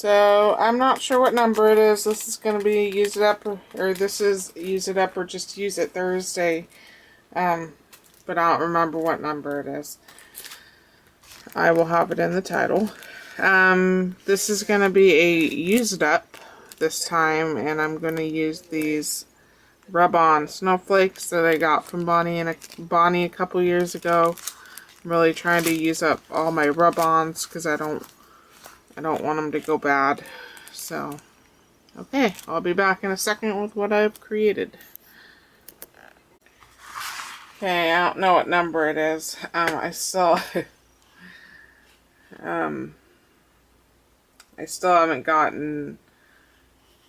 So I'm not sure what number it is. This is going to be Use It Up, or this is Use It Up or Just Use It Thursday. But I don't remember what number it is. I will have it in the title. This is going to be a Use It Up this time, and I'm going to use these rub-on snowflakes that I got from Bonnie a couple years ago. I'm really trying to use up all my rub-ons because I don't want them to go bad. So, okay, I'll be back in a second with what I've created. Okay, I don't know what number it is. I still haven't gotten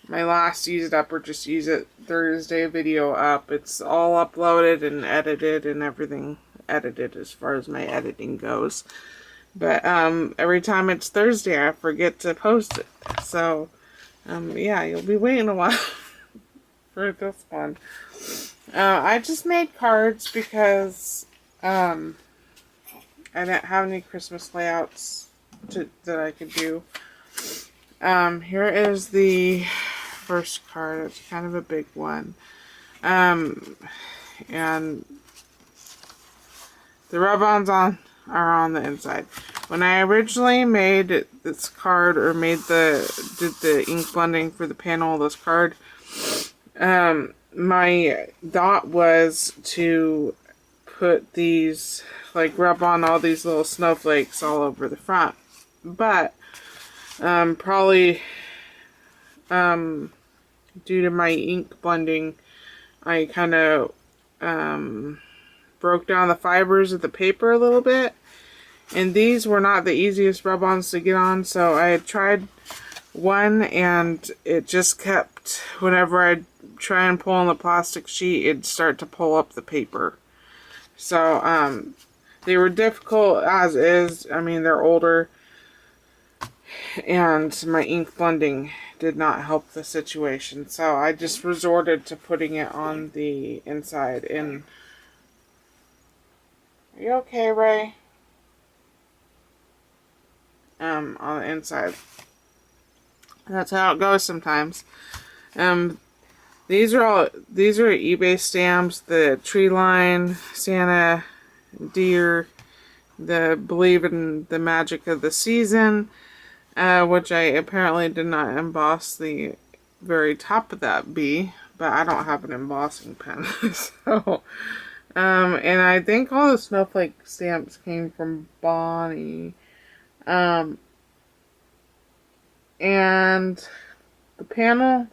my last Use It Up or Just Use It Thursday video up. It's all uploaded and edited and everything edited as far as my editing goes. But every time it's Thursday, I forget to post it. So, yeah, you'll be waiting a while for this one. I just made cards because I didn't have any Christmas layouts that I could do. Here is the first card. It's kind of a big one. And the rub-ons are on the inside. When I originally made this card, or did the ink blending for the panel of this card, my thought was to put these, like, rub on all these little snowflakes all over the front. But probably due to my ink blending, I kind of broke down the fibers of the paper a little bit, and these were not the easiest rub-ons to get on, so I had tried one and it just kept, whenever I'd try and pull on the plastic sheet, it'd start to pull up the paper. So they were difficult as is. I mean, they're older, and my ink blending did not help the situation, so I just resorted to putting it on the inside. And are you okay, Ray? On the inside. That's how it goes sometimes. These are eBay stamps. The tree line, Santa, deer, the Believe in the Magic of the Season, which I apparently did not emboss the very top of that bee, but I don't have an embossing pen. So, and I think all the snowflake stamps came from Bonnie. And the panel,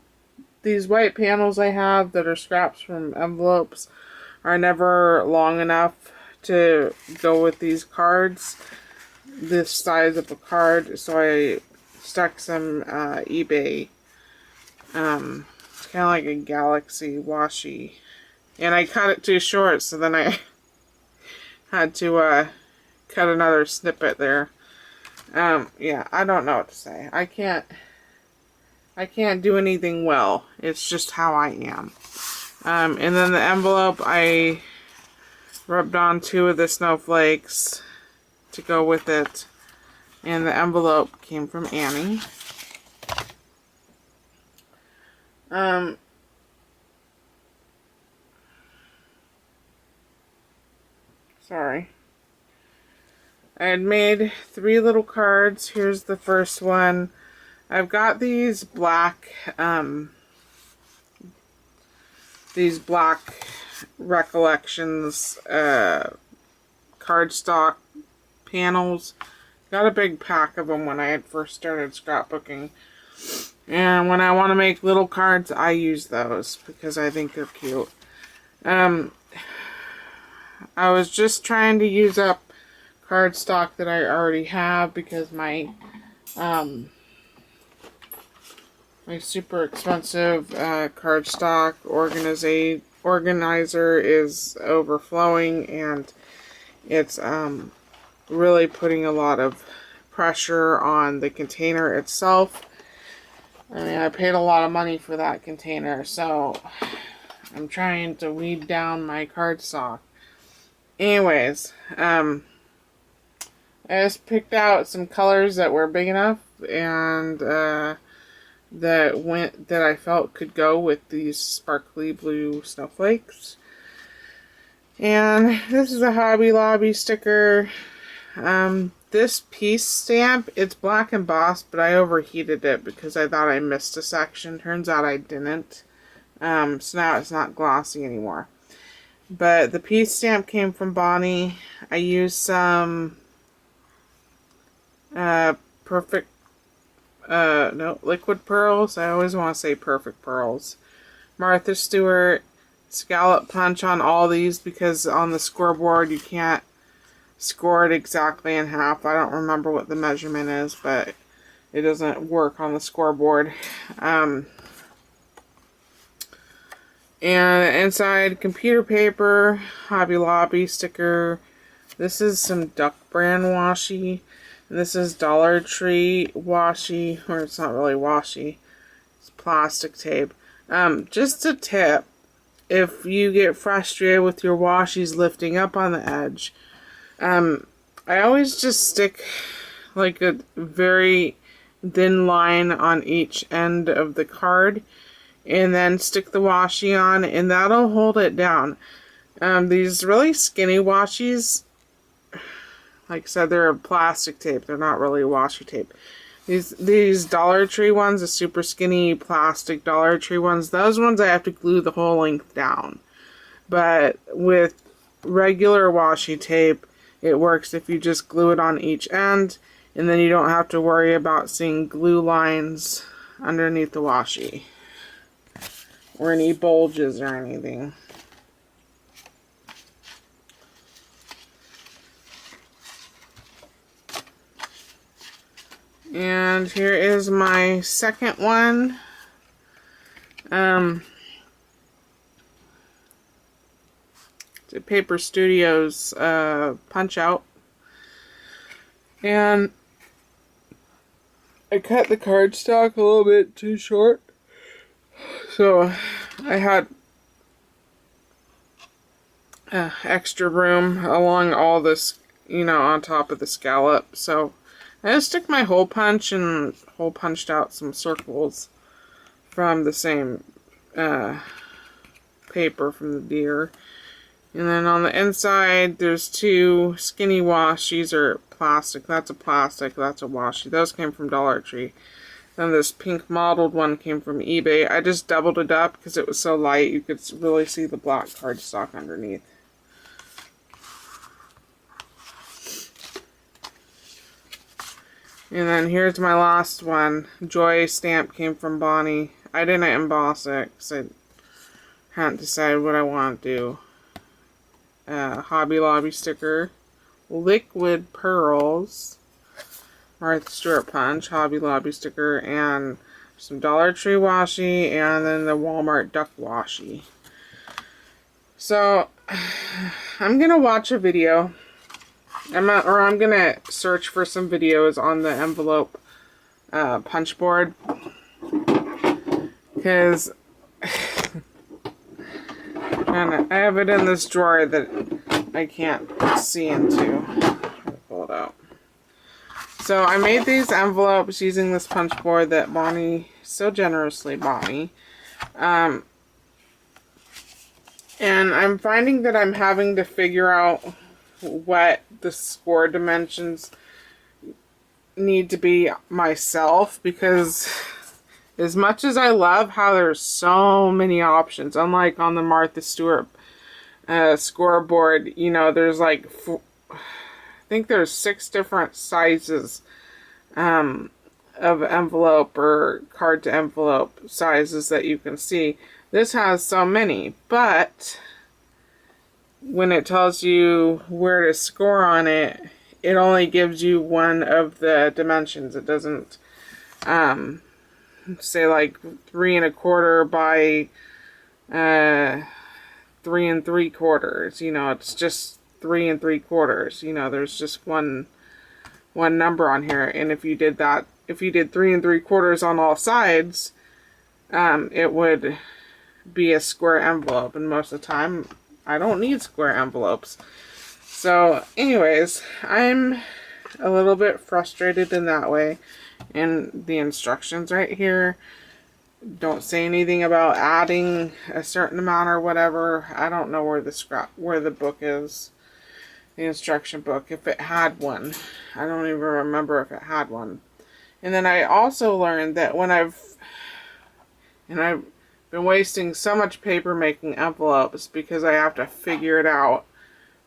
these white panels I have that are scraps from envelopes, are never long enough to go with these cards, this size of a card, so I stuck some eBay, kind of like a galaxy washi, and I cut it too short, so then I had to cut another snippet there. Yeah, I don't know what to say. I can't do anything well. It's just how I am. And then the envelope, I rubbed on 2 of the snowflakes to go with it. And the envelope came from Annie. Sorry. I had made 3 little cards. Here's the first one. I've got these black Recollections cardstock panels. Got a big pack of them when I had first started scrapbooking. And when I want to make little cards, I use those because I think they're cute. I was just trying to use up cardstock that I already have because my my super expensive cardstock organizer is overflowing, and it's really putting a lot of pressure on the container itself. I mean, I paid a lot of money for that container, so I'm trying to weed down my cardstock. Anyways, I just picked out some colors that were big enough and that I felt could go with these sparkly blue snowflakes. And this is a Hobby Lobby sticker. This piece stamp, it's black embossed, but I overheated it because I thought I missed a section. Turns out I didn't. So now it's not glossy anymore. But the piece stamp came from Bonnie. I used some liquid pearls. I always want to say perfect pearls. Martha Stewart scallop punch on all these because on the scoreboard you can't score it exactly in half. I don't remember what the measurement is, but it doesn't work on the scoreboard. And inside, computer paper, Hobby Lobby sticker. This is some Duck Brand washi. And this is Dollar Tree washi, or it's not really washi. It's plastic tape. Just a tip, if you get frustrated with your washies lifting up on the edge, I always just stick like a very thin line on each end of the card and then stick the washi on, and that'll hold it down. These really skinny washies, like I said, they're plastic tape. They're not really washi tape. These Dollar Tree ones, the super skinny plastic Dollar Tree ones, those ones I have to glue the whole length down. But with regular washi tape, it works if you just glue it on each end, and then you don't have to worry about seeing glue lines underneath the washi or any bulges or anything. And here is my second one. It's a Paper Studios punch out. And I cut the cardstock a little bit too short. So I had extra room along all this, on top of the scallop. So I just took my hole punch and hole punched out some circles from the same paper from the deer. And then on the inside, there's two skinny washies, or plastic. That's a plastic, that's a washi. Those came from Dollar Tree. Then this pink mottled one came from eBay. I just doubled it up because it was so light you could really see the black cardstock underneath. And then here's my last one. Joy stamp came from Bonnie. I didn't emboss it because I hadn't decided what I want to do. Hobby Lobby sticker. Liquid pearls. Martha Stewart punch. Hobby Lobby sticker. And some Dollar Tree washi. And then the Walmart duck washi. So, I'm going to watch a video. I'm going to search for some videos on the envelope punch board, because I have it in this drawer that I can't see into. Pull it out. So I made these envelopes using this punch board that Bonnie so generously bought me. And I'm finding that I'm having to figure out what the score dimensions need to be myself, because as much as I love how there's so many options, unlike on the Martha Stewart scoreboard, there's like I think there's 6 different sizes of envelope or card to envelope sizes that you can see. This has so many, but when it tells you where to score on it, it only gives you one of the dimensions. It doesn't say like 3 1/4 by 3 3/4. It's just 3 3/4. There's just one number on here, and if you did 3 3/4 on all sides, it would be a square envelope, and most of the time I don't need square envelopes. So anyways, I'm a little bit frustrated in that way. in the instructions right here. Don't say anything about adding a certain amount or whatever. I don't know where the book is. The instruction book, if it had one. I don't even remember if it had one. And then I also learned that I've been wasting so much paper making envelopes because I have to figure it out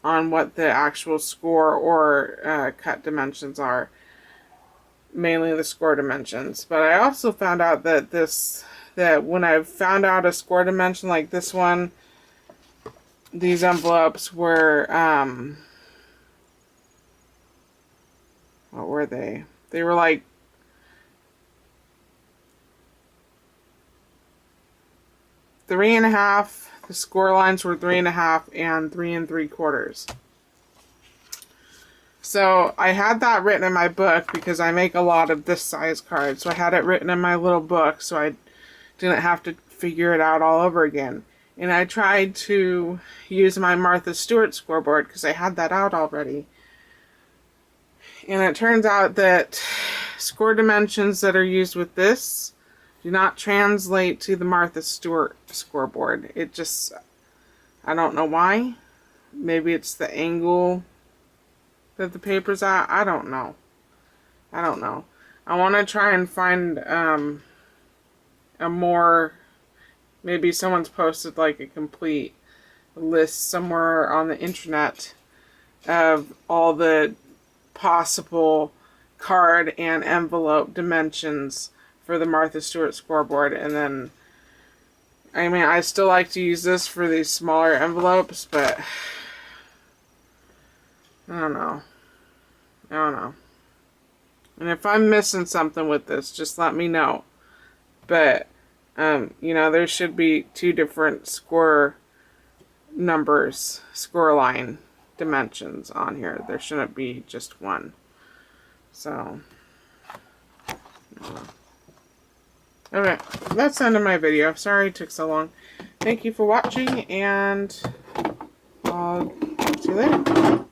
on what the actual score or cut dimensions are. Mainly the score dimensions. But I also found out that when I've found out a score dimension like this one, these envelopes were, what were they? They were like 3.5. The score lines were 3.5 and 3 3/4. So I had that written in my book because I make a lot of this size cards. So I had it written in my little book so I didn't have to figure it out all over again. And I tried to use my Martha Stewart scoreboard because I had that out already. And it turns out that score dimensions that are used with this do not translate to the Martha Stewart scoreboard. It just, I don't know why. Maybe it's the angle that the paper's at. I don't know. I want to try and find a more, maybe someone's posted like a complete list somewhere on the internet of all the possible card and envelope dimensions for the Martha Stewart scoreboard. And then, I mean, I still like to use this for these smaller envelopes, but I don't know. And if I'm missing something with this, just let me know. But, you know, there should be 2 different score numbers, score line dimensions on here. There shouldn't be just one. So, okay, that's the end of my video. Sorry it took so long. Thank you for watching, and I'll see you later.